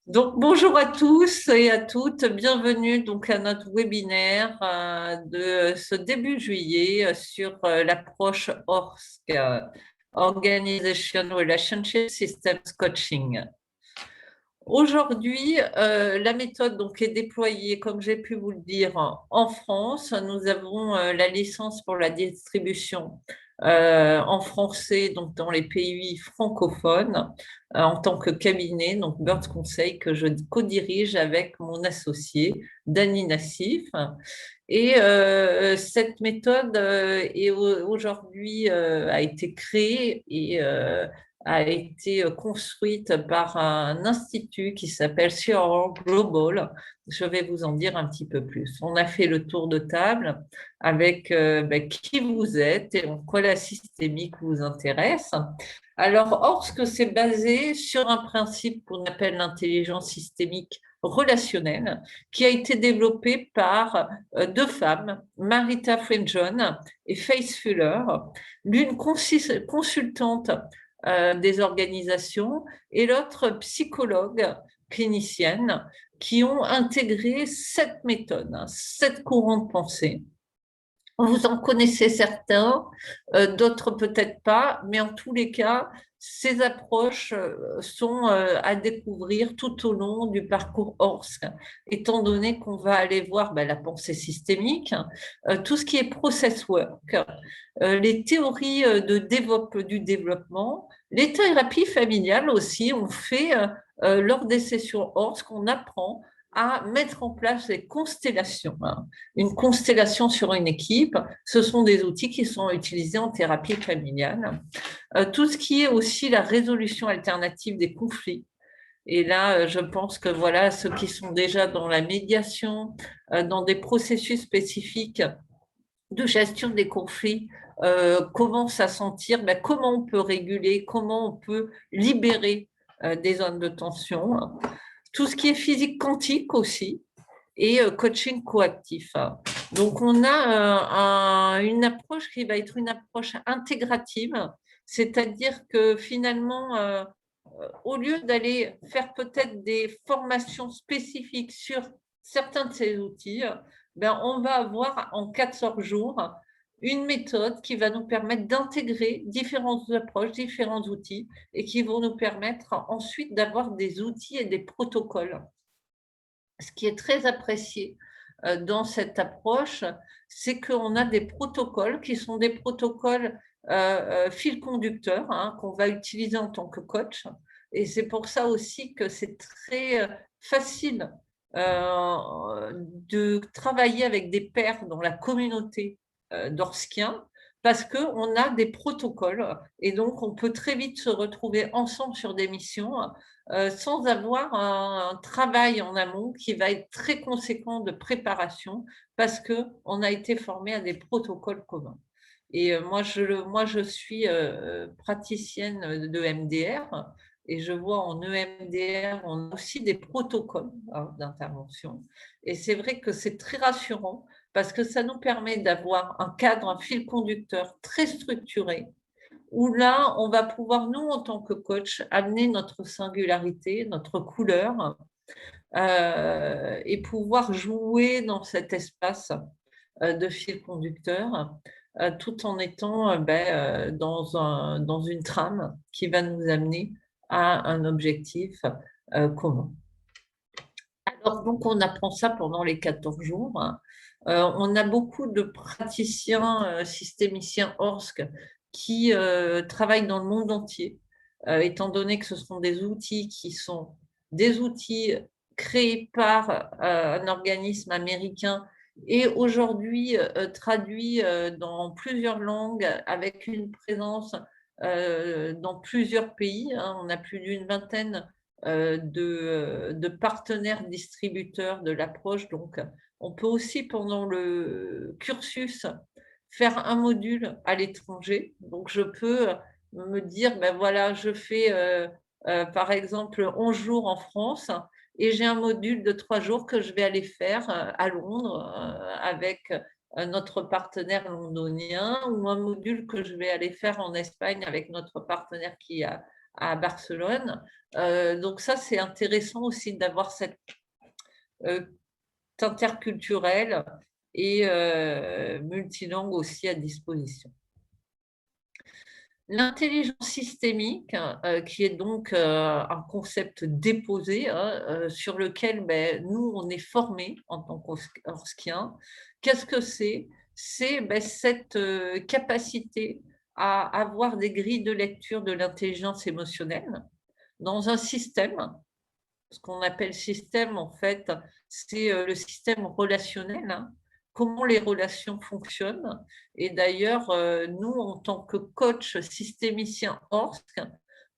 Donc, bonjour à tous et à toutes, bienvenue donc à notre webinaire de ce début juillet sur l'approche ORSC, Organization Relationship Systems Coaching. Aujourd'hui, la méthode donc est déployée, comme j'ai pu vous le dire, en France. Nous avons la licence pour la distribution en français, donc dans les pays francophones, en tant que cabinet, donc Birds Conseil, que je co-dirige avec mon associé, Dany Nassif. Et cette méthode aujourd'hui a été créée et a été construite par un institut qui s'appelle CRO Global. Je vais vous en dire un petit peu plus. On a fait le tour de table avec qui vous êtes et en quoi la systémique vous intéresse. Alors, or, ce que c'est basé sur un principe qu'on appelle l'intelligence systémique relationnelle, qui a été développé par deux femmes, Marita Frenjon et Faith Fuller, l'une consultante des organisations et l'autre psychologue clinicienne qui ont intégré cette méthode, cette courant de pensée. Vous en connaissez certains, d'autres peut-être pas, mais en tous les cas, ces approches sont à découvrir tout au long du parcours ORSC, étant donné qu'on va aller voir la pensée systémique, tout ce qui est process work, les théories du développement, les thérapies familiales aussi. On fait lors des sessions ORSC, on apprend à mettre en place des constellations. Une constellation sur une équipe, ce sont des outils qui sont utilisés en thérapie familiale. Tout ce qui est aussi la résolution alternative des conflits. Et là, je pense que voilà, ceux qui sont déjà dans la médiation, dans des processus spécifiques de gestion des conflits, commencent à sentir comment on peut réguler, comment on peut libérer des zones de tension. Tout ce qui est physique quantique aussi, et coaching coactif. Donc, on a une approche qui va être une approche intégrative, c'est-à-dire que finalement, au lieu d'aller faire peut-être des formations spécifiques sur certains de ces outils, on va avoir en 14 jours une méthode qui va nous permettre d'intégrer différentes approches, différents outils et qui vont nous permettre ensuite d'avoir des outils et des protocoles. Ce qui est très apprécié dans cette approche, c'est qu'on a des protocoles qui sont des protocoles fil conducteur qu'on va utiliser en tant que coach. Et c'est pour ça aussi que c'est très facile de travailler avec des pairs dans la communauté d'Orskien parce qu'on a des protocoles et donc on peut très vite se retrouver ensemble sur des missions sans avoir un travail en amont qui va être très conséquent de préparation parce qu'on a été formé à des protocoles communs. Et moi, je suis praticienne de MDR et je vois en EMDR, on a aussi des protocoles d'intervention. Et c'est vrai que c'est très rassurant parce que ça nous permet d'avoir un cadre, un fil conducteur très structuré où là, on va pouvoir, nous, en tant que coach, amener notre singularité, notre couleur, et pouvoir jouer dans cet espace de fil conducteur, tout en étant dans une trame qui va nous amener à un objectif commun. Alors, donc, on apprend ça pendant les 14 jours. On a beaucoup de praticiens systémiciens ORSC qui travaillent dans le monde entier, étant donné que ce sont des outils qui sont des outils créés par un organisme américain et aujourd'hui traduits dans plusieurs langues avec une présence dans plusieurs pays. On a plus d'une vingtaine de partenaires distributeurs de l'approche. Donc, on peut aussi, pendant le cursus, faire un module à l'étranger. Donc, je peux me dire, voilà, je fais par exemple 11 jours en France et j'ai un module de 3 jours que je vais aller faire à Londres avec notre partenaire londonien ou un module que je vais aller faire en Espagne avec notre partenaire qui a à Barcelone. Donc ça, c'est intéressant aussi d'avoir cette interculturelle et multilingue aussi à disposition. L'intelligence systémique, qui est donc un concept déposé, hein, sur lequel nous, on est formés en tant qu'Orskiens. Qu'est-ce que c'est? C'est cette capacité à avoir des grilles de lecture de l'intelligence émotionnelle dans un système. Ce qu'on appelle système, en fait, c'est le système relationnel, hein. Comment les relations fonctionnent. Et d'ailleurs, nous, en tant que coach systémicien ORSC,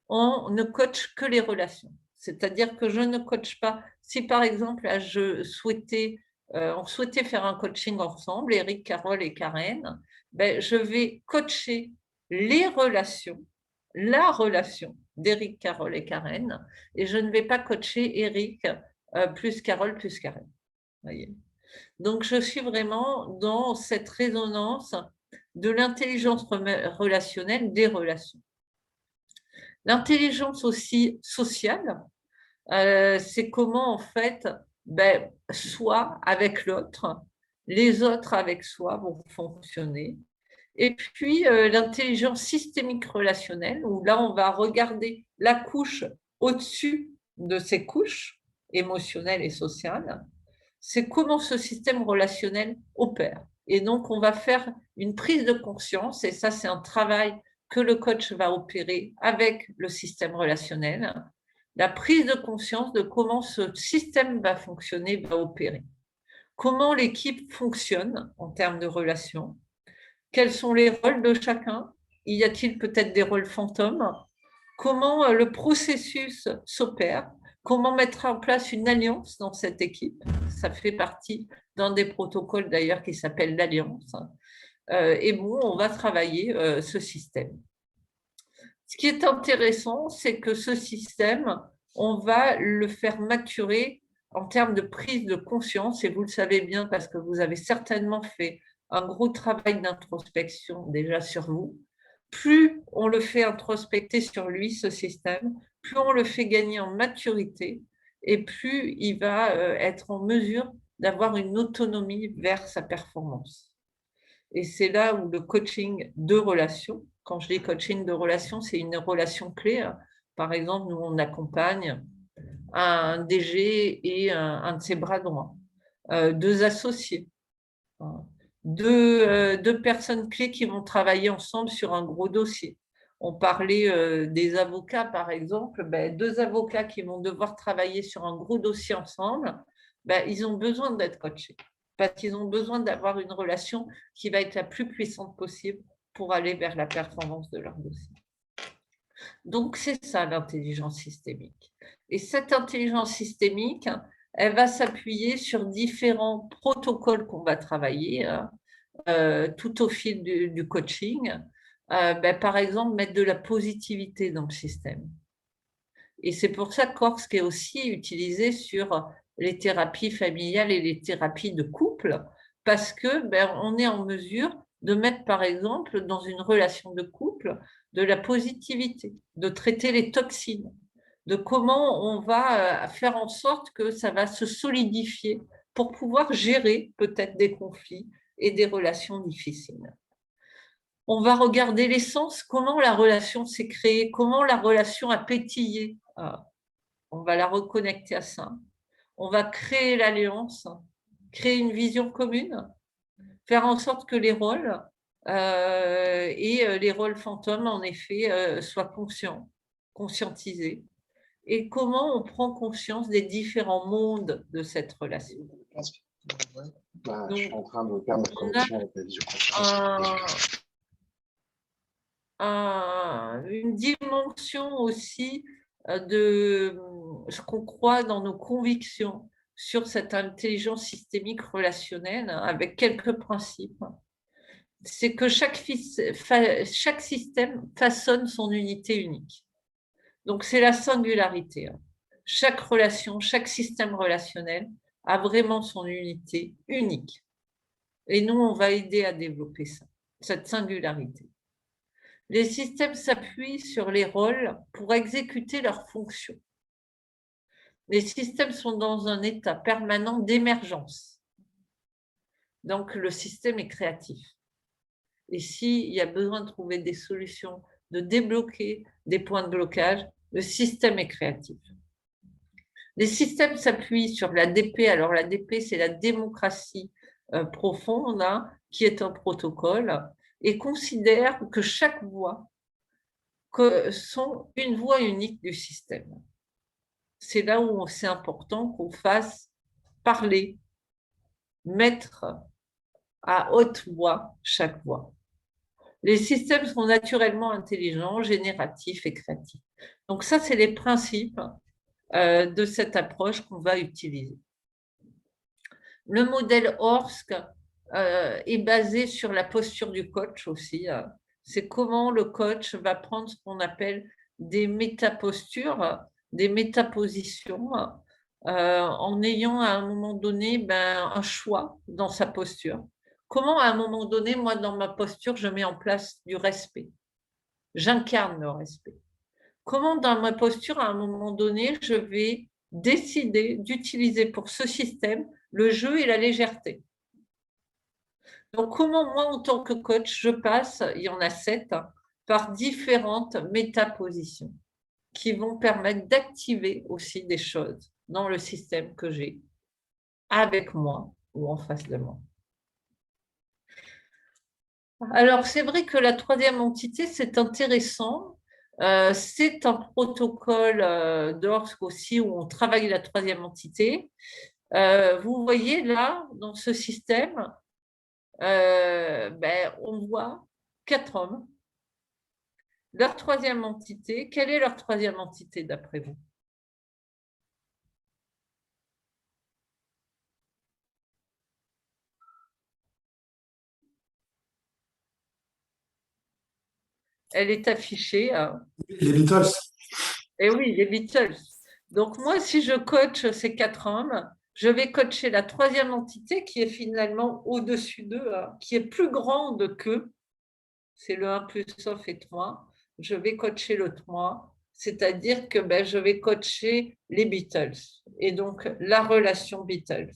on ne coach que les relations. C'est-à-dire que je ne coach pas. Si par exemple, là, on souhaitait faire un coaching ensemble, Eric, Carole et Karen, je vais coacher les relations, la relation d'Eric, Carole et Karen, et je ne vais pas coacher Eric plus Carole plus Karen. Voyez. Donc, je suis vraiment dans cette résonance de l'intelligence relationnelle des relations. L'intelligence aussi sociale, c'est comment en fait, soi avec l'autre, les autres avec soi vont fonctionner. Et puis, l'intelligence systémique relationnelle, où là, on va regarder la couche au-dessus de ces couches émotionnelles et sociales. C'est comment ce système relationnel opère. Et donc, on va faire une prise de conscience, et ça, c'est un travail que le coach va opérer avec le système relationnel, la prise de conscience de comment ce système va fonctionner, va opérer. Comment l'équipe fonctionne en termes de relations, quels sont les rôles de chacun, y a-t-il peut-être des rôles fantômes, comment le processus s'opère, comment mettre en place une alliance dans cette équipe. Ça fait partie d'un des protocoles d'ailleurs qui s'appelle l'alliance. Et bon, on va travailler ce système. Ce qui est intéressant, c'est que ce système, on va le faire maturer en termes de prise de conscience, et vous le savez bien parce que vous avez certainement fait un gros travail d'introspection déjà sur vous. Plus on le fait introspecter sur lui, ce système, plus on le fait gagner en maturité et plus il va être en mesure d'avoir une autonomie vers sa performance. Et c'est là où le coaching de relation, quand je dis coaching de relation, c'est une relation clé. Par exemple, nous, on accompagne un DG et un de ses bras droits, deux associés, hein, deux personnes clés qui vont travailler ensemble sur un gros dossier. On parlait des avocats, par exemple, deux avocats qui vont devoir travailler sur un gros dossier ensemble, ils ont besoin d'être coachés parce qu'ils ont besoin d'avoir une relation qui va être la plus puissante possible pour aller vers la performance de leur dossier. Donc, c'est ça l'intelligence systémique. Et cette intelligence systémique, elle va s'appuyer sur différents protocoles qu'on va travailler tout au fil du coaching. Par exemple, mettre de la positivité dans le système. Et c'est pour ça que Korsk est aussi utilisé sur les thérapies familiales et les thérapies de couple, parce que on est en mesure de mettre, par exemple, dans une relation de couple, de la positivité, de traiter les toxines, de comment on va faire en sorte que ça va se solidifier pour pouvoir gérer peut-être des conflits et des relations difficiles. On va regarder l'essence, comment la relation s'est créée, comment la relation a pétillé. On va la reconnecter à ça. On va créer l'alliance, créer une vision commune, faire en sorte que les rôles et les rôles fantômes, en effet, soient conscientisés. Et comment on prend conscience des différents mondes de cette relation. Je suis en train de perdre ma connexion avec la visioconférence. Une dimension aussi de ce qu'on croit dans nos convictions sur cette intelligence systémique relationnelle avec quelques principes. C'est que chaque système façonne son unité unique. Donc, c'est la singularité. Chaque relation, chaque système relationnel a vraiment son unité unique. Et nous, on va aider à développer ça, cette singularité. Les systèmes s'appuient sur les rôles pour exécuter leurs fonctions. Les systèmes sont dans un état permanent d'émergence. Donc, le système est créatif. Et s'il y a besoin de trouver des solutions, de débloquer des points de blocage, le système est créatif. Les systèmes s'appuient sur l'ADP. Alors, l'ADP, c'est la démocratie profonde, hein, qui est un protocole, et considère que chaque voix sont une voix unique du système. C'est là où c'est important qu'on fasse parler, mettre à haute voix chaque voix. Les systèmes sont naturellement intelligents, génératifs et créatifs. Donc ça, c'est les principes de cette approche qu'on va utiliser. Le modèle HORSC est basé sur la posture du coach aussi. C'est comment le coach va prendre ce qu'on appelle des métapostures, des métapositions, en ayant à un moment donné un choix dans sa posture. Comment à un moment donné, moi, dans ma posture, je mets en place du respect. J'incarne le respect. Comment dans ma posture, à un moment donné, je vais décider d'utiliser pour ce système le jeu et la légèreté. Donc, comment moi, en tant que coach, je passe, il y en a 7, par différentes métapositions qui vont permettre d'activer aussi des choses dans le système que j'ai avec moi ou en face de moi. Alors, c'est vrai que la troisième entité, c'est intéressant. C'est un protocole d'ORSC aussi où on travaille la troisième entité. Vous voyez là, dans ce système, on voit 4 hommes. Leur troisième entité, quelle est leur troisième entité d'après vous? Elle est affichée. Les Beatles. Eh oui, les Beatles. Donc moi, si je coach ces 4 hommes, je vais coacher la troisième entité qui est finalement au-dessus d'eux, qui est plus grande qu'eux. C'est le 1 plus 1 fait 3. Je vais coacher le 3, c'est-à-dire que je vais coacher les Beatles et donc la relation Beatles.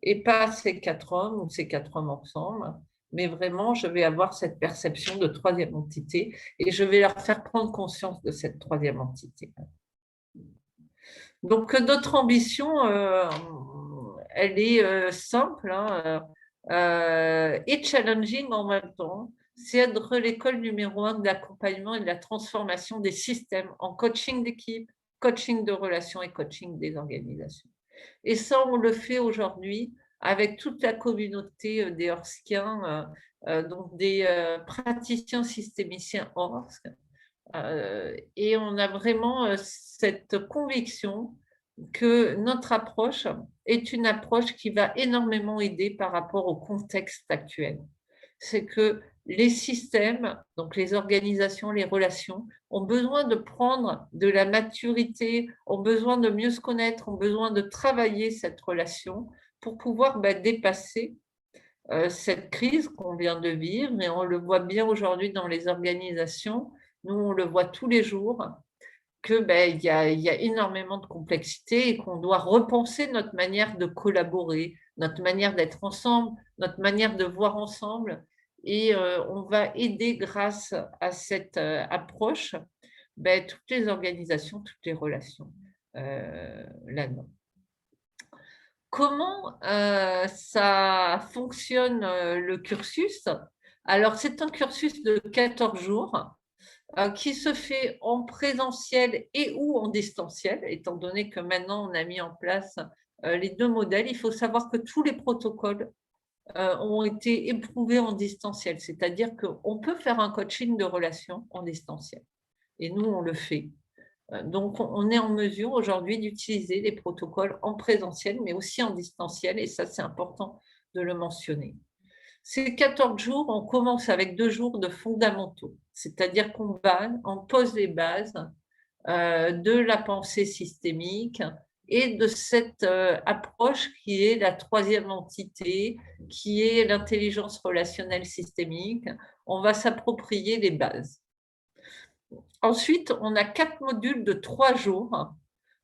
Et pas ces 4 hommes ou ces 4 hommes ensemble, mais vraiment, je vais avoir cette perception de troisième entité et je vais leur faire prendre conscience de cette troisième entité. Donc, notre ambition, elle est simple et challenging en même temps. C'est être l'école numéro 1 de l'accompagnement et de la transformation des systèmes en coaching d'équipe, coaching de relations et coaching des organisations. Et ça, on le fait aujourd'hui avec toute la communauté des Horskiens, donc des praticiens systémiciens Horsk. Et on a vraiment cette conviction que notre approche est une approche qui va énormément aider par rapport au contexte actuel. C'est que les systèmes, donc les organisations, les relations, ont besoin de prendre de la maturité, ont besoin de mieux se connaître, ont besoin de travailler cette relation pour pouvoir dépasser cette crise qu'on vient de vivre. Et on le voit bien aujourd'hui dans les organisations. Nous, on le voit tous les jours que il y a énormément de complexité et qu'on doit repenser notre manière de collaborer, notre manière d'être ensemble, notre manière de voir ensemble. Et on va aider grâce à cette approche toutes les organisations, toutes les relations là-dedans. Comment ça fonctionne le cursus? Alors, c'est un cursus de 14 jours qui se fait en présentiel et ou en distanciel, étant donné que maintenant on a mis en place les 2 modèles. Il faut savoir que tous les protocoles ont été éprouvés en distanciel, c'est-à-dire qu'on peut faire un coaching de relation en distanciel. Et nous, on le fait. Donc, on est en mesure aujourd'hui d'utiliser les protocoles en présentiel, mais aussi en distanciel, et ça, c'est important de le mentionner. Ces 14 jours, on commence avec 2 jours de fondamentaux, c'est-à-dire on pose les bases de la pensée systémique et de cette approche qui est la troisième entité, qui est l'intelligence relationnelle systémique. On va s'approprier les bases. Ensuite, on a 4 modules de 3 jours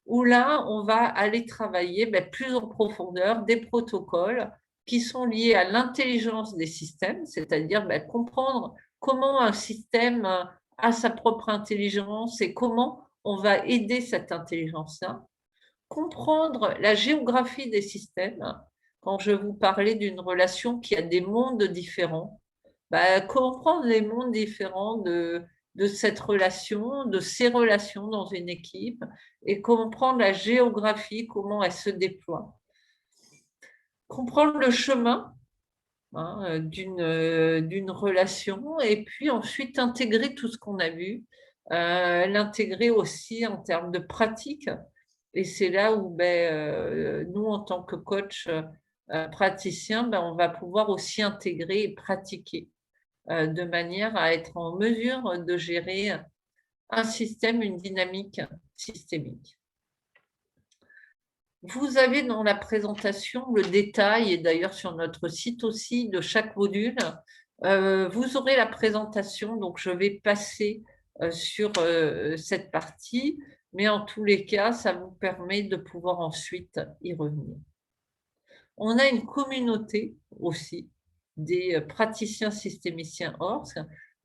où là, on va aller travailler plus en profondeur des protocoles qui sont liés à l'intelligence des systèmes, c'est-à-dire comprendre comment un système a sa propre intelligence et comment on va aider cette intelligence-là. Comprendre la géographie des systèmes. Quand je vous parlais d'une relation qui a des mondes différents, comprendre les mondes différents de cette relation, de ces relations dans une équipe, et comprendre la géographie, comment elle se déploie. Comprendre le chemin d'une relation, et puis ensuite intégrer tout ce qu'on a vu, l'intégrer aussi en termes de pratique. Et c'est là où nous, en tant que coach praticien, on va pouvoir aussi intégrer et pratiquer de manière à être en mesure de gérer un système, une dynamique systémique. Vous avez dans la présentation le détail, et d'ailleurs sur notre site aussi, de chaque module. Vous aurez la présentation, donc je vais passer sur cette partie, mais en tous les cas, ça vous permet de pouvoir ensuite y revenir. On a une communauté aussi des praticiens systémiciens ORS.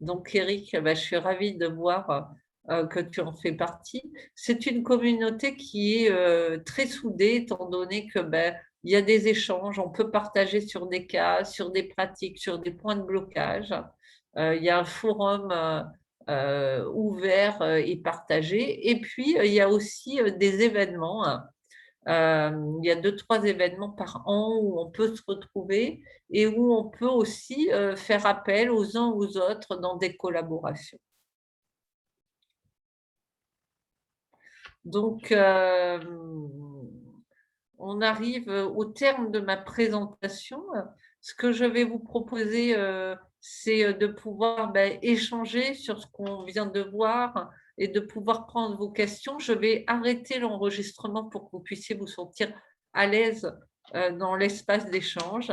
Donc, Eric, je suis ravie de voir que tu en fais partie. C'est une communauté qui est très soudée, étant donné que il y a des échanges, on peut partager sur des cas, sur des pratiques, sur des points de blocage. Il y a un forum ouvert et partagé. Et puis, il y a aussi des événements. Il y a 2-3 événements par an où on peut se retrouver et où on peut aussi faire appel aux uns aux autres dans des collaborations. Donc, on arrive au terme de ma présentation. Ce que je vais vous proposer, c'est de pouvoir échanger sur ce qu'on vient de voir et de pouvoir prendre vos questions. Je vais arrêter l'enregistrement pour que vous puissiez vous sentir à l'aise dans l'espace d'échange.